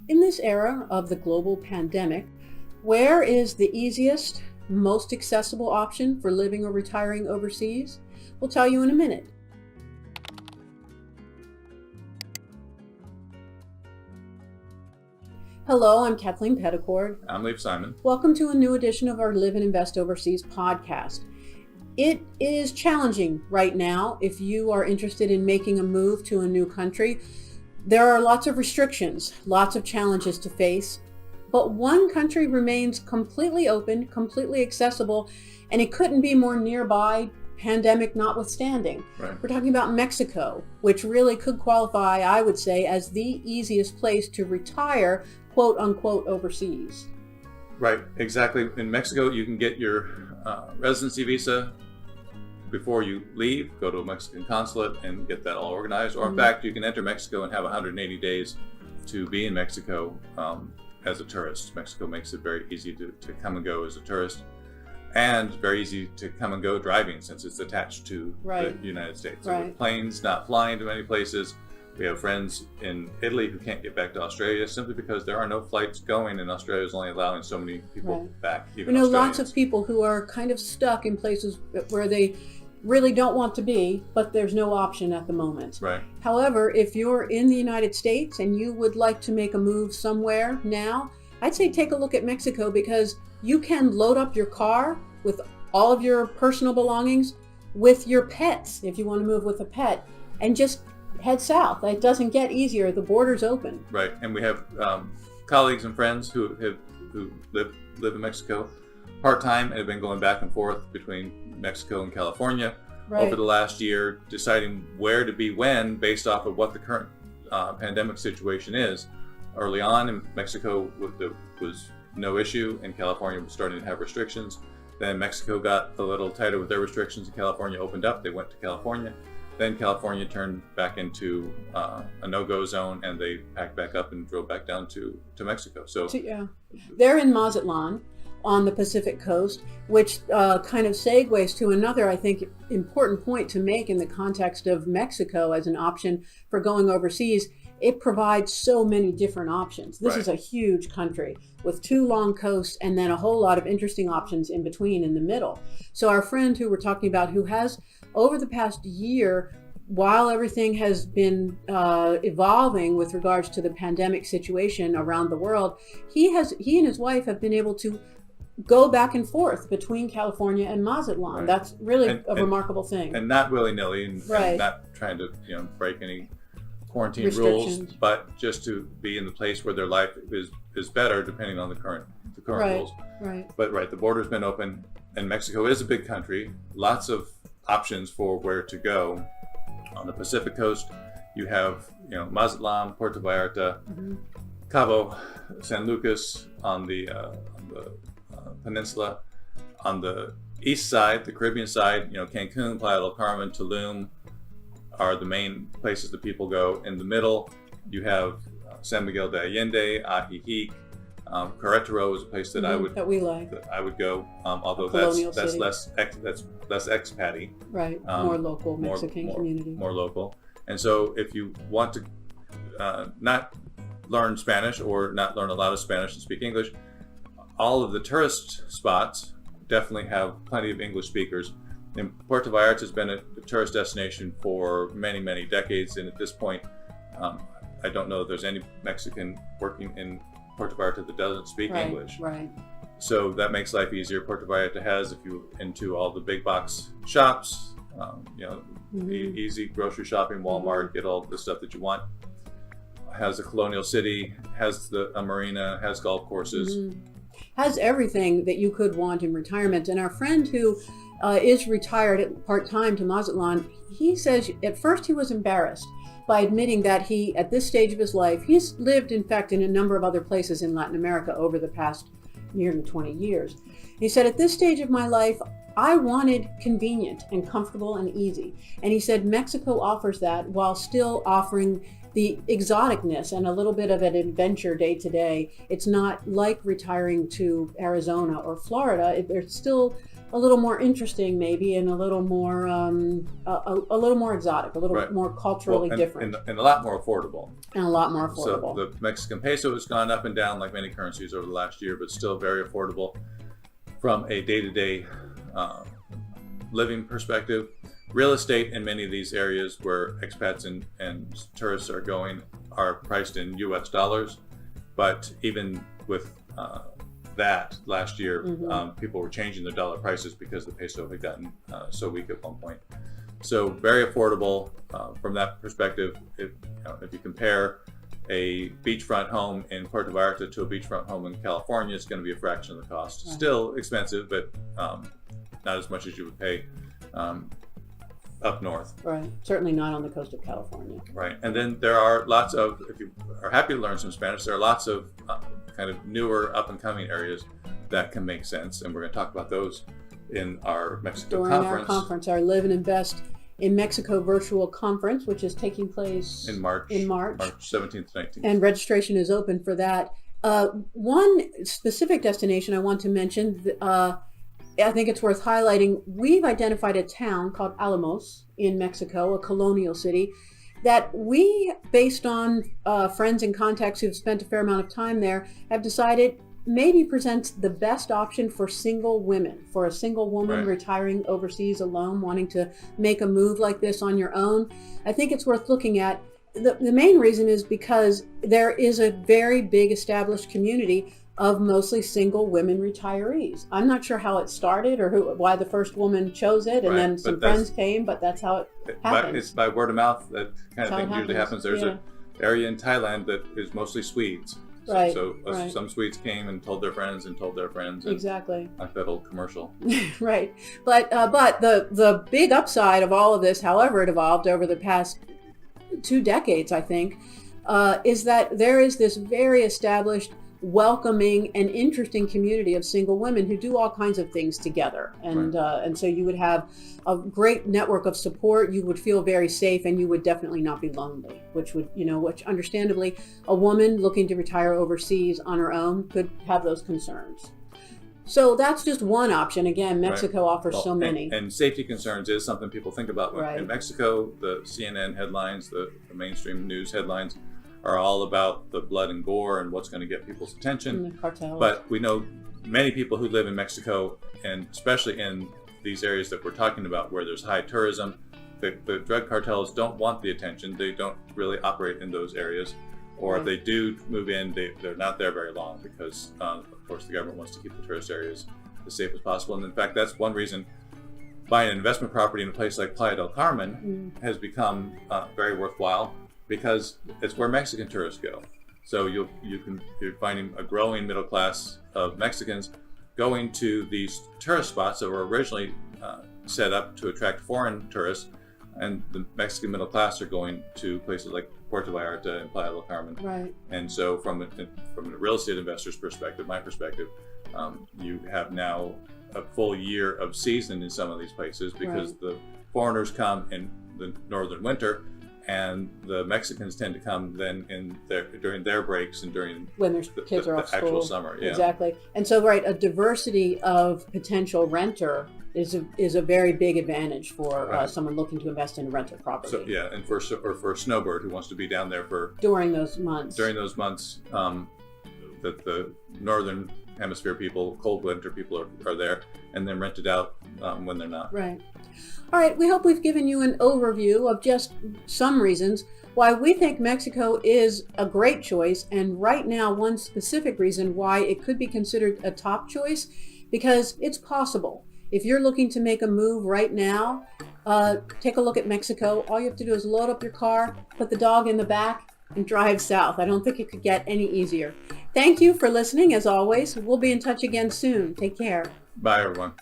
In this era of the global pandemic, where is the easiest, most accessible option for living or retiring overseas? We'll tell you in a minute. Hello, I'm Kathleen Petticord. I'm Leif Simon. Welcome to a new edition of our Live and Invest Overseas podcast. It is challenging right now if you are interested in making a move to a new country. There are lots of restrictions, lots of challenges to face, but one country remains completely open, completely accessible, and it couldn't be more nearby, pandemic notwithstanding. Right. We're talking about Mexico, which really could qualify, I would say, as the easiest place to retire, quote unquote, overseas. Right, exactly. In Mexico, you can get your residency visa before you leave, go to a Mexican consulate and get that all organized. Or in fact, you can enter Mexico and have 180 days to be in Mexico as a tourist. Mexico makes it very easy to come and go as a tourist, and very easy to come and go driving since it's attached to the United States. So with planes not flying to many places. We have friends in Italy who can't get back to Australia simply because there are no flights going, and Australia is only allowing so many people back. Even we know lots of people who are kind of stuck in places where they really don't want to be, but there's no option at the moment. Right. However, if you're in the United States and you would like to make a move somewhere now, I'd say take a look at Mexico, because you can load up your car with all of your personal belongings, with your pets, if you want to move with a pet, and just head south. It doesn't get easier. The border's open. Right, and we have colleagues and friends who live in Mexico part-time and have been going back and forth between Mexico and California over the last year, deciding where to be when based off of what the current pandemic situation is. Early on in Mexico was no issue, and California was starting to have restrictions. Then Mexico got a little tighter with their restrictions and California opened up. They went to California. Then California turned back into a no-go zone, and they packed back up and drove back down to Mexico. So they're in Mazatlan on the Pacific coast, which kind of segues to another, I think, important point to make in the context of Mexico as an option for going overseas. It provides so many different options. This is a huge country with two long coasts and then a whole lot of interesting options in between, in the middle. So our friend who we're talking about, who has, over the past year, while everything has been evolving with regards to the pandemic situation around the world, he and his wife have been able to go back and forth between California and Mazatlan. Right. That's really a remarkable thing. And not willy-nilly, and not trying to break any quarantine rules, but just to be in the place where their life is better depending on the current rules. Right. But the border's been open, and Mexico is a big country. Lots of options for where to go. On the Pacific coast, you have Mazatlan, Puerto Vallarta, Cabo San Lucas on the peninsula. On the east side, the Caribbean side, Cancun, Playa del Carmen, Tulum are the main places that people go. In the middle, you have San Miguel de Allende, Ajijic. Querétaro is a place that I would go, although that's less expatty. Right, more local Mexican community. More local. And so if you want to not learn Spanish or not learn a lot of Spanish and speak English, all of the tourist spots definitely have plenty of English speakers. And Puerto Vallarta has been a tourist destination for many, many decades, and at this point, I don't know if there's any Mexican working in Puerto Vallarta that doesn't speak English. Right. So that makes life easier. Puerto Vallarta has, if you're into all the big box shops, easy grocery shopping, Walmart, get all the stuff that you want. Has a colonial city, has a marina, has golf courses. Has everything that you could want in retirement. And our friend who is retired part-time to Mazatlan, he says at first he was embarrassed by admitting that he, at this stage of his life, he's lived, in fact, in a number of other places in Latin America over the past nearly 20 years. He said, at this stage of my life, I wanted convenient and comfortable and easy. And he said Mexico offers that while still offering the exoticness and a little bit of an adventure day to day. It's not like retiring to Arizona or Florida. There's still a little more interesting, maybe, and a little more exotic, a little Right. more culturally different, and a lot more affordable. and a lot more affordable. So the Mexican peso has gone up and down like many currencies over the last year, but still very affordable from a day-to-day living perspective. Real estate in many of these areas where expats and tourists are going are priced in U.S. dollars, but even with that last year, people were changing their dollar prices because the peso had gotten so weak at one point. So very affordable from that perspective. If you compare a beachfront home in Puerto Vallarta to a beachfront home in California, it's going to be a fraction of the cost. Right. Still expensive, but not as much as you would pay up north. Right. Certainly not on the coast of California. Right. And then there are lots of, if you are happy to learn some Spanish, there are lots of kind of newer up and coming areas that can make sense. And we're going to talk about those in our Mexico During conference. our conference, our Live and Invest in Mexico virtual conference, which is taking place in March 17th to 19th. And registration is open for that. One specific destination I want to mention, I think it's worth highlighting. We've identified a town called Alamos in Mexico, a colonial city, that we, based on friends and contacts who've spent a fair amount of time there, have decided maybe presents the best option for single women, for a single woman Right. retiring overseas alone, wanting to make a move like this on your own. I think it's worth looking at. The main reason is because there is a very big established community of mostly single women retirees. I'm not sure how it started or why the first woman chose it, and Right, then but some that's- friends came, but that's how it happens. It's by word of mouth that kind That's of how thing it usually happens. happens, There's an area in Thailand that is mostly Swedes. Right, So right. some Swedes came and told their friends and told their friends. And Exactly. like that old commercial. Right. But the big upside of all of this, however it evolved over the past 2 decades, I think, is that there is this very established, welcoming and interesting community of single women who do all kinds of things together. And so you would have a great network of support. You would feel very safe, and you would definitely not be lonely, which understandably a woman looking to retire overseas on her own could have those concerns. So that's just one option. Again, Mexico offers Well, so many. And safety concerns is something people think about. Right. In Mexico, the CNN headlines, the mainstream news headlines are all about the blood and gore and what's going to get people's attention. And the cartels. But we know many people who live in Mexico, and especially in these areas that we're talking about where there's high tourism, the drug cartels don't want the attention. They don't really operate in those areas. Or if they do move in, they're not there very long because, of course, the government wants to keep the tourist areas as safe as possible. And in fact, that's one reason buying an investment property in a place like Playa del Carmen has become very worthwhile, because it's where Mexican tourists go. So you're finding a growing middle class of Mexicans going to these tourist spots that were originally set up to attract foreign tourists, and the Mexican middle class are going to places like Puerto Vallarta and Playa del Carmen. Right. And so from a real estate investor's perspective, my perspective, you have now a full year of season in some of these places because the foreigners come in the northern winter, and the Mexicans tend to come then during their breaks and during when their kids are off the actual school. summer. Yeah. Exactly. And so, a diversity of potential renter is a very big advantage for someone looking to invest in a rental property. So yeah, and for a snowbird who wants to be down there during those months. That the northern hemisphere people, cold winter people are there, and then rented out when they're not. Right. All right, we hope we've given you an overview of just some reasons why we think Mexico is a great choice, and right now one specific reason why it could be considered a top choice, because it's possible. If you're looking to make a move right now, take a look at Mexico. All you have to do is load up your car, put the dog in the back, and drive south. I don't think it could get any easier. Thank you for listening, as always. We'll be in touch again soon. Take care. Bye, everyone.